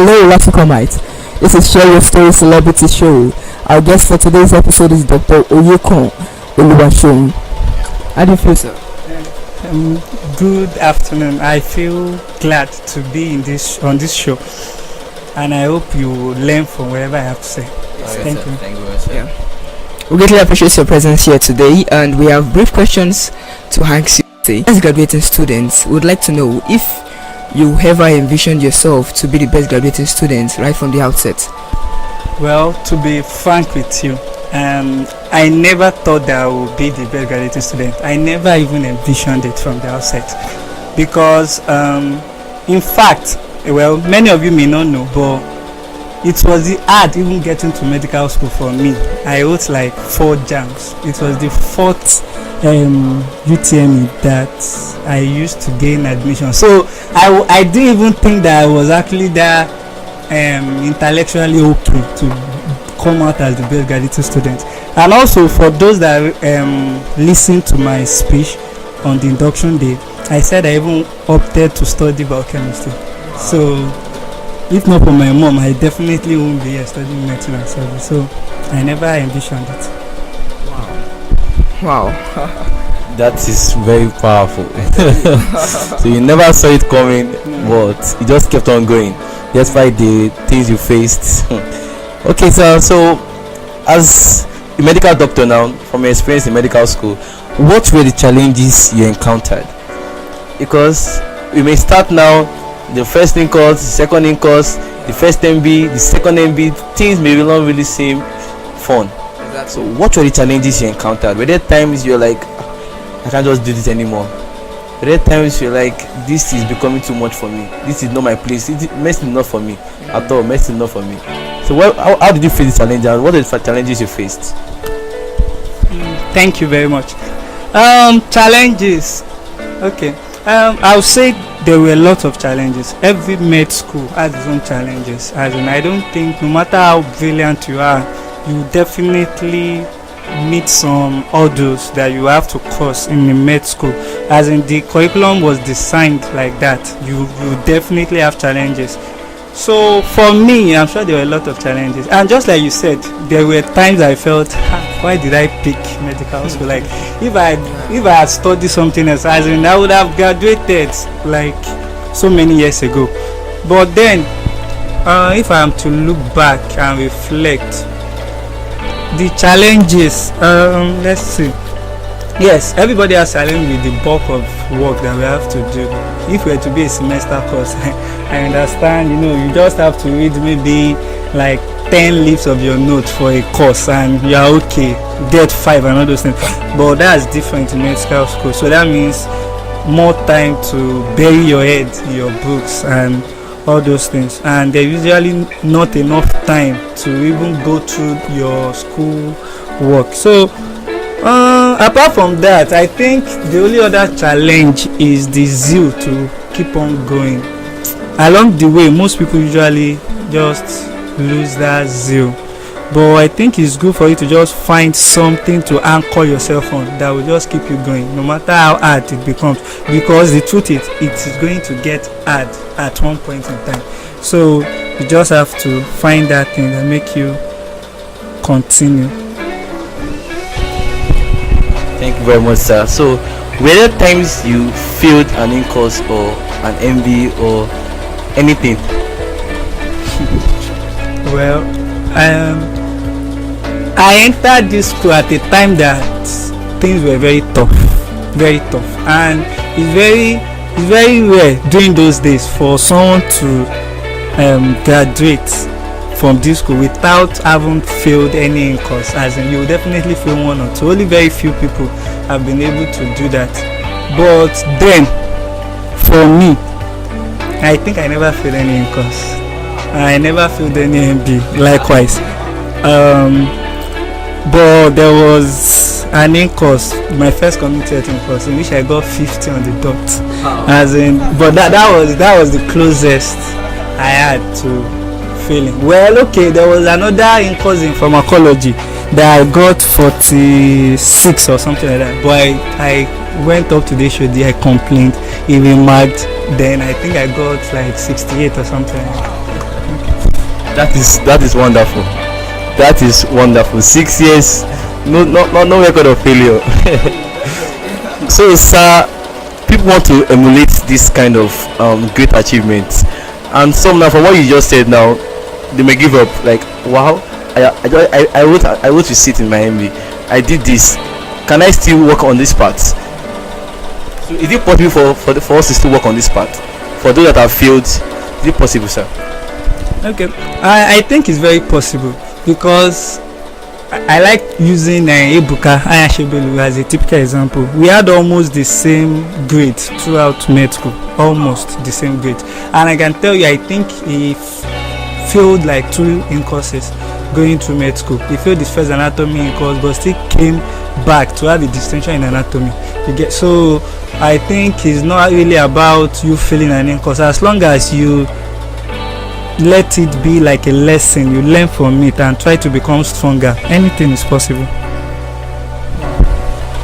Hello, Lafikomite. This is Share Your Story Celebrity Show. Our guest for today's episode is Dr. Oyekan Oluwaseun. How do you feel, sir? Good afternoon. I feel glad to be on this show, and I hope you learn from whatever I have to say. Thank you. Thank you very much, sir. Yeah. We greatly appreciate your presence here today, and we have brief questions to ask you. As graduating students, we would like to know if you ever envisioned yourself to be the best graduating student right from the outset. Well, to be frank with you, I never thought that I would be the best graduating student. I never even envisioned it from the outset, because in fact, well, many of you may not know, but it was hard even getting to medical school for me. I wrote like 4 jams. It was the 4th UTME that I used to gain admission. So I didn't even think that I was actually that intellectually okay to come out as the best graduate student. And also for those that listened to my speech on the induction day, I said I even opted to study biochemistry. So if not for my mom, I definitely won't be here studying medicine and surgery. So I never envisioned it. Wow. That is very powerful. So you never saw it coming, but you just kept on going despite the things you faced. Okay, so as a medical doctor now, from your experience in medical school, what were the challenges you encountered? Because we may start now, the first in course, the second in course, the first MB, the second MB, things may not really seem fun. Exactly. So what were the challenges you encountered? Were there times you're like, I can't just do this anymore? Were there times you're like, this is becoming too much for me, this is not my place, medicine is not for me at all, medicine is not for me? So how did you face the challenge, and what are the challenges you faced? Thank you very much. Challenges. Okay. I would say there were a lot of challenges. Every med school has its own challenges. As in, I don't think no matter how brilliant you are, you definitely meet some hurdles that you have to cross in the med school. As in, the curriculum was designed like that. You definitely have challenges. So for me, I'm sure there were a lot of challenges, and just like you said, there were times I felt, why did I pick medical school? Like if I had studied something else, as in I would have graduated like so many years ago. But then if I am to look back and reflect, the challenges, let's see. Yes, everybody has challenge with the bulk of work that we have to do. If we were to be a semester course, I understand, you just have to read maybe like 10 leaves of your notes for a course and you are okay, get 5 and all those things. But that's different in medical school. So that means more time to bury your head in your books and all those things. And there's usually not enough time to even go through your school work. So apart from that, I think the only other challenge is the zeal to keep on going. Along the way, most people usually just lose that zeal, but I think it's good for you to just find something to anchor yourself on that will just keep you going, no matter how hard it becomes, because the truth is, it is going to get hard at one point in time. So you just have to find that thing that make you continue. Thank you very much, sir. So were there times you failed an in-course or an MB or anything? Well, I entered this school at a time that things were very tough, and it's very rare during those days for someone to graduate from this school without having failed any course. As in, you will definitely fail 1 or 2. Only very few people have been able to do that. But then, for me, I think I never failed any course. I never failed any MB. Likewise, but there was an in-course, my first community health in-course, in which I got 50 on the dot. As in, but that was the closest I had to failing. Well, okay, there was another in-course in pharmacology that I got 46 or something like that. But I went up to the HOD, I complained, he remarked, then I think I got like 68 or something. That is wonderful. That is wonderful. 6 years, no record of failure. So, sir, people want to emulate this kind of great achievements, and some now from what you just said now, they may give up. Like, wow, I wrote to sit in Miami. I did this. Can I still work on this part? So, is it possible for us to still work on this part? For those that have failed, is it possible, sir? Okay, I think it's very possible because I like using Ebuka Ayashebelu as a typical example. We had almost the same grades throughout med school, almost the same grade, and I can tell you, I think he failed like 2 in courses going through med school. He failed his first anatomy in course, but still came back to have a distinction in anatomy. You get, so I think it's not really about you failing an in course, as long as you let it be like a lesson, you learn from it and try to become stronger. Anything is possible.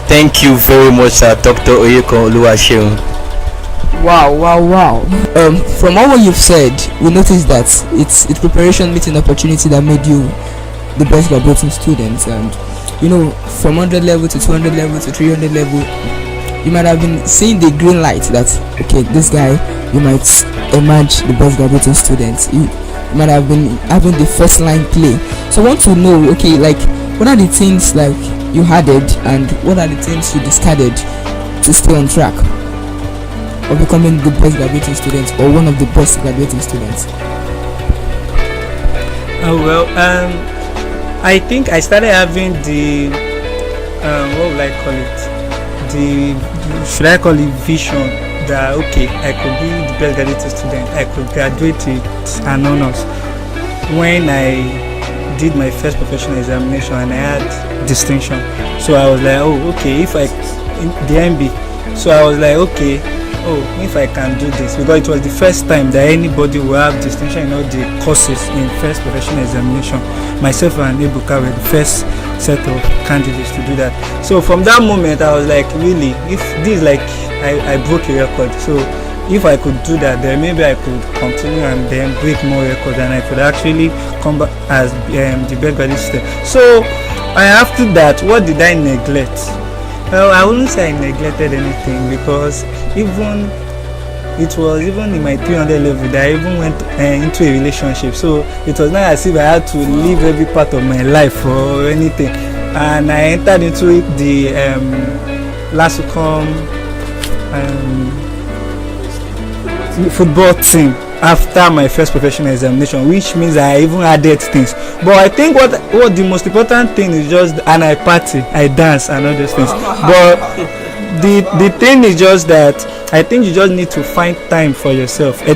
Thank you very much, Dr. Oyekan Oluwaseun. Wow. From all what you've said, we noticed that it's preparation meeting opportunity that made you the best graduating student. And from 100 level to 200 level to 300 level, you might have been seeing the green light that, okay, this guy, you might emerge the best graduating student. You might have been having the first line play. So I want to know, okay, like, what are the things like you added and what are the things you discarded to stay on track of becoming the best graduating student or one of the best graduating students? I think I started having the what would I call it? Should I call it vision that, okay, I could be the best graduating student, I could graduate with an honors. When I did my first professional examination and I had distinction, so I was like, oh, okay, if I in the MB, so I was like, okay, oh, if I can do this, because it was the first time that anybody will have distinction in all the courses in first professional examination. Myself and Ebuka were the first set of candidates to do that. So from that moment I was like, really, if this, like, I broke a record, so if I could do that, then maybe I could continue and then break more records and I could actually come back as the best graduate student. So after that, what did I neglect? Well, I wouldn't say I neglected anything, because it was even in my 300 level that I even went into a relationship. So it was not as if I had to leave every part of my life or anything. And I entered into the LASUCOM football team after my first professional examination, which means I even added things. But I think what the most important thing is just, and I party, I dance and all those things. But the thing is just that I think you just need to find time for yourself. Your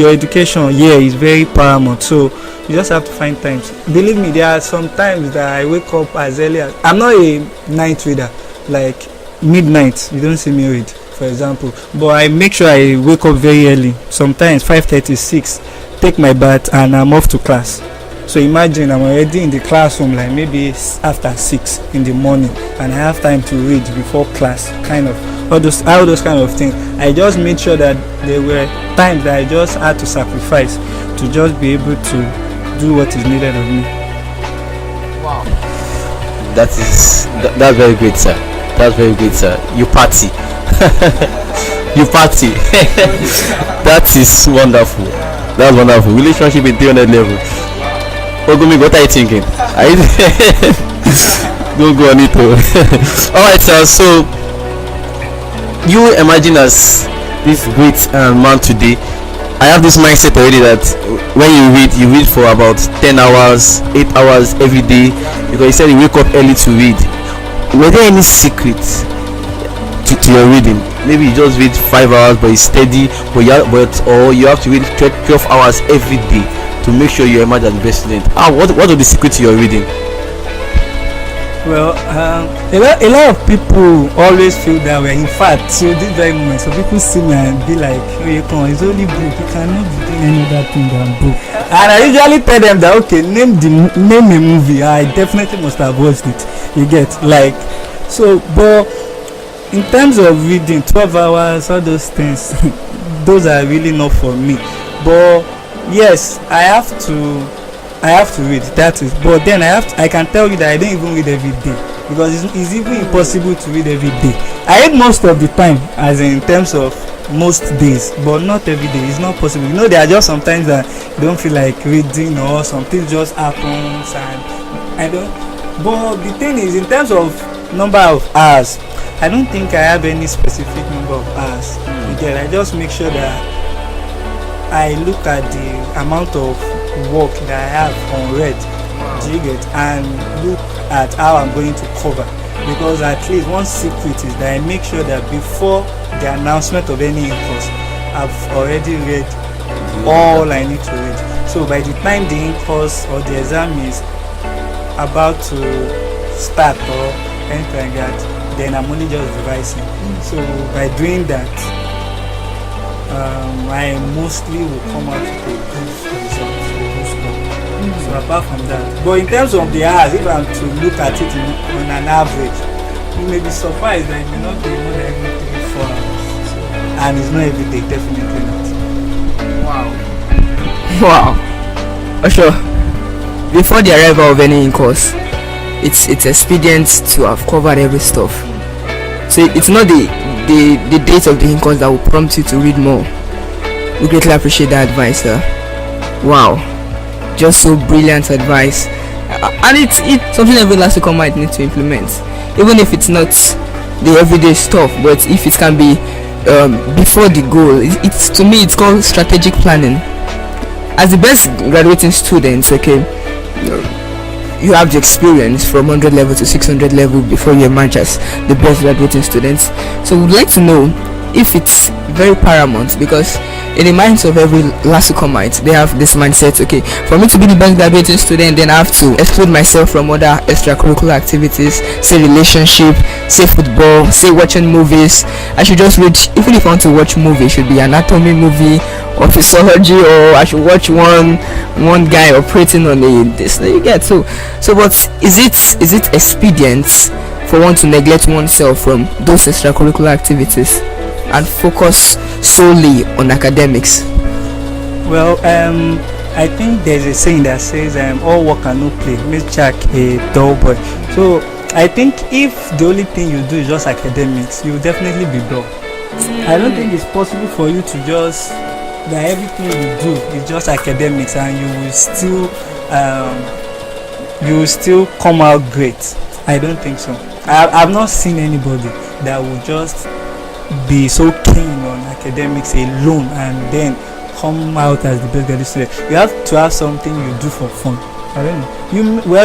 education here is very paramount, so you just have to find time. Believe me, there are some times that I wake up as early as, I'm not a night reader, like midnight you don't see me read, for example, but I make sure I wake up very early, sometimes 5:36, take my bath and I'm off to class. So imagine I'm already in the classroom like maybe after 6 in the morning and I have time to read before class, kind of all those kind of things. I just made sure that there were times that I just had to sacrifice to just be able to do what is needed of me. Wow. That's very great, sir. That's very great, sir. You party. You party. That is wonderful. That's wonderful. Relationship in 300 level. Ogumi, what are you thinking? Don't go on it. Alright, sir. So you imagine as this great man today. I have this mindset already that when you read for about 10 hours, 8 hours every day, because you said you wake up early to read. Were there any secrets to your reading? Maybe you just read 5 hours but it's steady, or you have to read 12 hours every day to make sure you emerge as the best student. What are the secrets to your reading? Well, a lot of people always feel that way. In fact, so this very moment, so people see me and be like, Oyekan, it's only book, you cannot be doing any other thing than book. And I usually tell them that, okay, name a movie. I definitely must have watched it. You get, like, so, but in terms of reading 12 hours, all those things, those are really not for me. But yes, I have to I have to read, that is. But then I can tell you that I don't even read every day, because it's even impossible to read every day. I read most of the time, as in terms of most days, but not every day. It's not possible. There are just sometimes that you don't feel like reading, or something just happens, and I don't. But the thing is, in terms of number of hours, I don't think I have any specific number of hours. Again, I just make sure that I look at the amount of work that I have on red, do you get, and look at how I'm going to cover. Because at least one secret is that I make sure that before the announcement of any course, I've already read all I need to read. So by the time the course or the exam is about to start or anything like that, then I'm only just revising. So by doing that, I mostly will come out with a good result, a good score. So apart from that, but in terms of the hours, if I'm to look at it on an average, you may be surprised that it may not be more than every 3-4 hours. So, and it's not every day, definitely not. Wow. Sure. Before the arrival of any course, it's expedient to have covered every stuff. So it's not the date of the in-course that will prompt you to read more. We greatly appreciate that advice, sir. Wow, just so brilliant advice, and it's something every last week might need to implement, even if it's not the everyday stuff. But if it can be before the goal, it's to me it's called strategic planning. As the best graduating students, okay, you have the experience from 100 level to 600 level before you emerge as the best graduating students. So we'd like to know if it's very paramount, because in the minds of every Lasukomite, they have this mindset, okay, for me to be the best graduating student, then I have to exclude myself from other extracurricular activities, say relationship, say football, say watching movies. I should just read, even if I want to watch movie, it should be anatomy movie or physiology, or I should watch one guy operating on this, you get. So but is it expedient for one to neglect oneself from those extracurricular activities and focus solely on academics? Well, I think there's a saying that says all work and no play makes Jack a dull boy. So I think if the only thing you do is just academics, you'll definitely be dull. I don't think it's possible for you to just that everything you do is just academics and you will still come out great. I don't think so. I've not seen anybody that will just be so keen on academics alone and then come out as the best graduate student. You have to have something you do for fun. I don't know.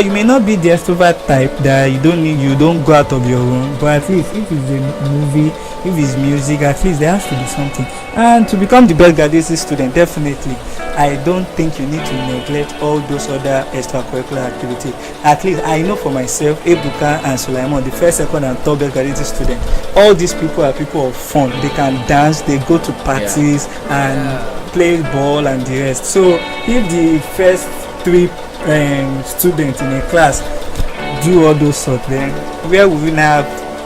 You may not be the extrovert type that you don't go out of your own, but at least if it's a movie, if it's music, at least there has to be something. And to become the best graduate student, definitely, I don't think you need to neglect all those other extracurricular activities. At least I know for myself, Ebuka and Sulaiman, the first, second, and third best graduate student, all these people are people of fun. They can dance, they go to parties and play ball and the rest. So if the first 3 students in a class do all those sorts, then where will we now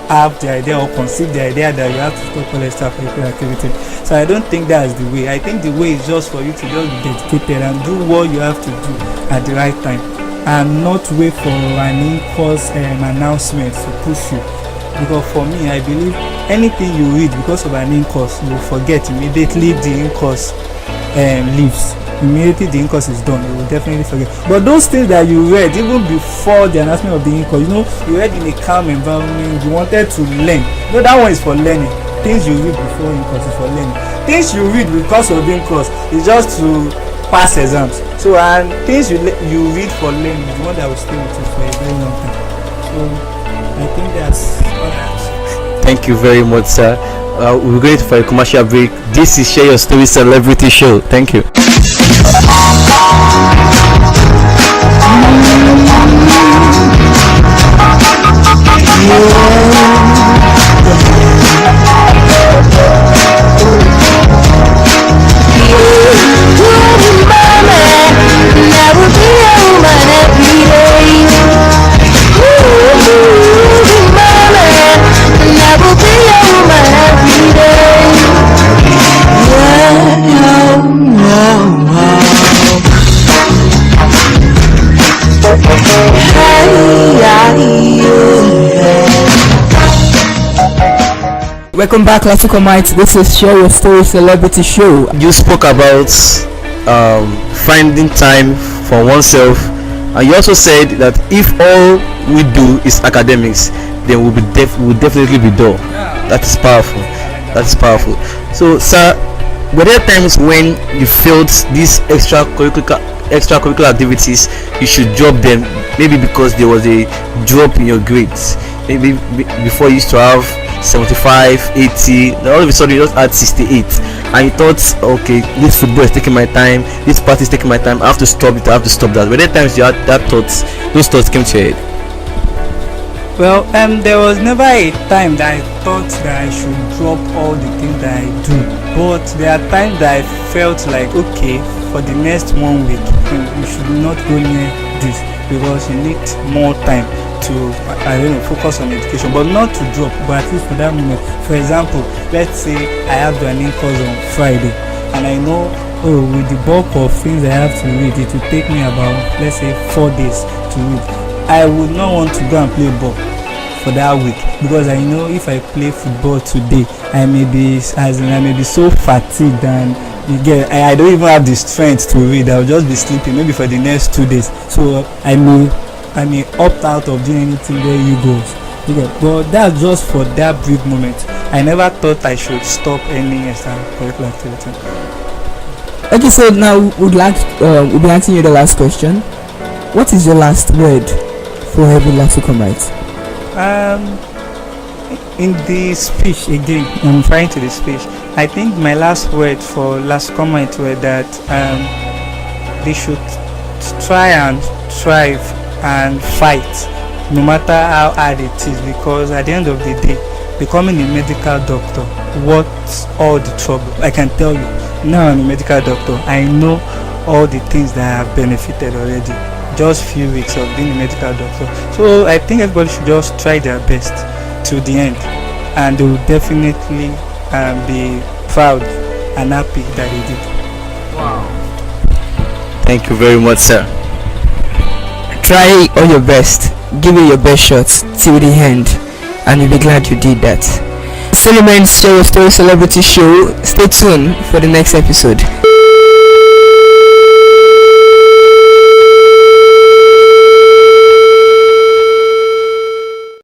have the idea or conceive the idea that you have to stop all extracurricular activity? So I don't think that's the way. I think the way is just for you to just be dedicated and do what you have to do at the right time, and not wait for an in-course announcement to push you. Because for me, I believe anything you read because of an in-course, you will forget immediately the in-course leaves. Immediately the in-course is done, you will definitely forget. But those things that you read even before the announcement of the in-course, you read in a calm environment, you wanted to learn. That one is for learning. Things you read before in-course is for learning. Things you read because of the in-course is just to pass exams. So and things you read for learning is the one that will stay with you for a very long time. So I think that's all I have to say. Thank you very much, sir. We're going for a commercial break. This is Share Your Story Celebrity Show. Thank you. Welcome back, Classicomites. This is Share Your Story Celebrity Show. You spoke about finding time for oneself, and you also said that if all we do is academics, then we'll definitely be dull. That is powerful. That is powerful. So, sir, were there times when you felt these extracurricular activities you should drop them, maybe because there was a drop in your grades? Maybe before you used to have 75, 80, all of a sudden you just had 68, and you thought, okay, this football is taking my time, this party is taking my time, I have to stop it, I have to stop that. Were there times you had those thoughts came to your head? Well, there was never a time that I thought that I should drop all the things that I do, but there are times that I felt like, okay, for the next 1 week, you should not go near this because you need more time to, focus on education, but not to drop, but at least for that moment. For example, let's say I have the earning course on Friday, and I know, with the bulk of things I have to read, it will take me about, let's say, 4 days to read. I would not want to go and play ball for that week, because I know if I play football today, I may be so fatigued, and I don't even have the strength to read. I'll just be sleeping maybe for the next 2 days. So I may opt out of doing anything where you goes. But that's just for that brief moment. I never thought I should stop any extracurricular activity. Okay, so now we'll be asking you the last question. What is your last word for every Lasicomite? In the speech again, I'm referring to the speech. I think my last word for Lasicomite were that they should try and strive and fight, no matter how hard it is, because at the end of the day, becoming a medical doctor, what's all the trouble? I can tell you, now I'm a medical doctor, I know all the things that I have benefited already, just few weeks of being a medical doctor. So I think everybody should just try their best to the end, and they will definitely be proud and happy that they did. Wow. Thank you very much, sir. Try all your best, give it your best shot till the end, and you'll be glad you did that. Still remains Share Your Story Celebrity Show. Stay tuned for the next episode.